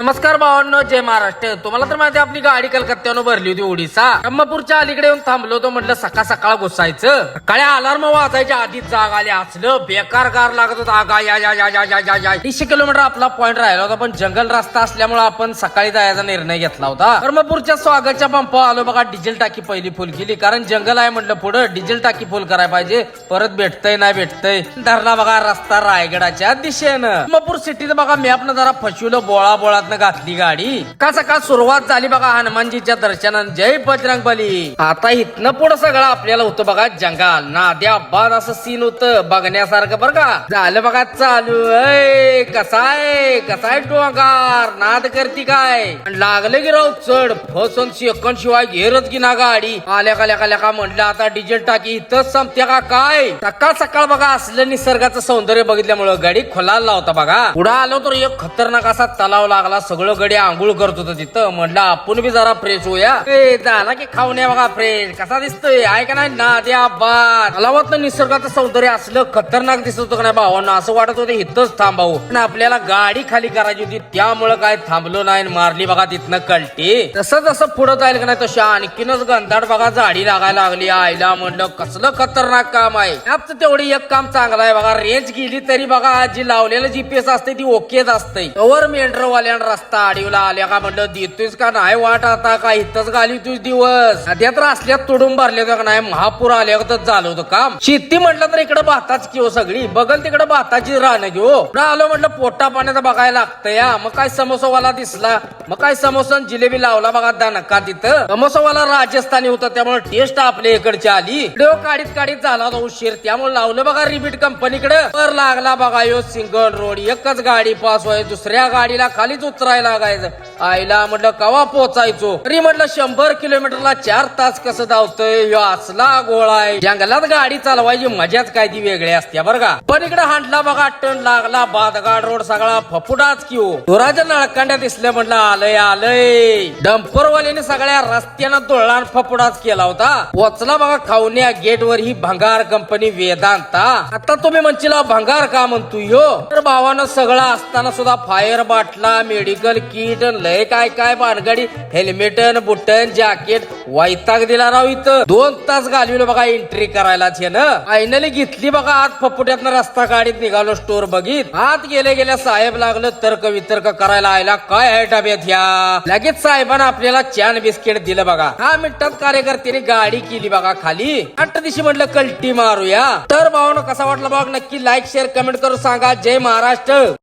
नमस्कार भावांनो, जय महाराष्ट्र. तुम्हाला तर माहिती आपली गाडी कलकत्त्यानं भरली होती ओडिसा. ब्रह्मपूरच्या अलीकडे येऊन थांबलो होतो. म्हटलं सकाळ सकाळ घुसायचं. सकाळी अलार्म वाजायच्या आधीच जाग आली. असलं बेकार गार लागत होता. आगा या या या या या या 30 किलोमीटर आपला पॉइंट राहिला होता, पण जंगल रस्ता असल्यामुळे आपण सकाळी जायचा निर्णय घेतला होता. ब्रह्मपूरच्या स्वागतच्या पंपावर आलो बघा. डिझेल टाकी पहिली फुल केली, कारण जंगल आहे म्हटलं. पुढे डिझेल टाकी फुल करायला पाहिजे. परत भेटतय नाही भेटतय. धरला बघा रस्ता रायगडाच्या दिशेनं. ब्रह्मपूर सिटीत बघा मॅपनं जरा फसवलं. बोळा बोळात घातली गाडी. का सकाळ सुरुवात झाली बघा हनुमानजीच्या दर्शनानं. जय बजरंग बली. आता इथनं पुढं सगळं आपल्याला होतं बघा जंगल. नाद्या बाद असं सीन होतं बघण्यासारखं बरं का. झालं बघा चालू. कसाय डोंगार नाद करती काय. लागलं की राव चढ फसन सेकंड शिवाय घेरच की ना गाडी. आल्या का म्हटलं आता डिझेल टाकी इथंच संपत्या का काय. सकाळ सकाळ बघा असलं निसर्गाचं सौंदर्य बघितल्यामुळं गाडी खोलायला लावता बघा. पुढे आलो तर एक खतरनाक असा तलाव लागला. सगळं गडी आंघोळ करत होतं तिथं. म्हटलं आपण बी जरा फ्रेश होऊया. झाला की खाऊन या बघा फ्रेश. कसा दिसतोय आहे का नाही नाद्या बाद. तलावात निसर्गाचं सौंदर्य असलं खतरनाक दिसत होतं का नाही भावांना. असं वाटत होतं इथंच थांबावं, पण आपल्याला गाडी खाली करायची होती त्यामुळं काय थांबलो नाही. मारली बघा तिथनं कल्टी. तसं जसं पुढं जाईल का नाही तशा आणखीनच गंधाड बघा झाडी लागायला लागली. आईला म्हणलं कसलं खतरनाक काम आहे. ॲपचं तेवढी एक काम चांगलं आहे बघा. रेंज गेली तरी बघा जी लावलेलं जीपीएस असते ती ओकेच असते. तवर मेंढरवाल्यानं रस्ता आडीवला आल्या का म्हणलं देतोयस का नाही वाट आता का इथंच घाली तुझ दिवस. सध्या तर असल्यात तुडून भरले का नाही. महापूर आल्या तर झालं होतं काम. शेती म्हटलं तर इकडे भाताच किंवा सगळी बघल तिकडे भाताची राहणं घेऊ. आलो म्हटलं पोटा पाण्याचं बघायला लागतं या. मग काय समोसावाला दिसला. मग काय समोसा जिलेबी लावला बघा दणका तिथं. समोसावाला राजस्थानी होता त्यामुळे टेस्ट आपल्या इकडची आली. काढीत झाला होता उशीर त्यामुळे लावलं बघा रिपीट कंपनीकडे. पर लागला बघा यो सिंगल रोड. एकच गाडी पास व्हाय दुसऱ्या गाडीला खालीच उतरायला लागायचं. आईला म्हटलं कवा पोचायचो. तरी म्हटलं 100 किलोमीटरला 4 तास कसं धावतोय. ह्यो असला गोळा आहे. जंगलात गाडी चालवायची मजाच काय ती वेगळी असते बरं का. पण इकडे हांडला बघा टन लागला. बादगाड रोड सगळा फपुडाच किओ. दोराच्या नळकांड्या दिसल्या म्हटलं आलंय. डंपरवाल्याने सगळ्या रस्त्यानं दोळान फपुडाच केला होता. पोचला बघा खावण्या गेट वर ही भंगार कंपनी वेदांता. आता तुम्ही म्हणशीला भंगार का म्हणतो ह्यो. तर भावानं सगळं असताना सुद्धा फायर बाटला मेडिकल किट लय काय भानगडी हेल्मेटन बुटन जॅकेट वैताग दिला राव. इथं 2 तास घालवलं बघा एंट्री करायलाच. फायनली घेतली बघा आत फपुट्यातनं रस्ता गाडीत निघालो. स्टोर बघित आत गेल्या साहेब लागलं तर्क वितर्क करायला. आयला काय आहे डब्यात ह्या. लगेच साहेबांना आपल्याला चॅन बिस्किट दिलं बघा. 10 मिनिटात कार्यकर्त्याने गाडी केली बघा खाली. 8 दिवशी म्हटलं कल्टी मारूया. तर भावानं कसा वाटला बघ नक्की लाईक शेअर कमेंट करून सांगा. जय महाराष्ट्र.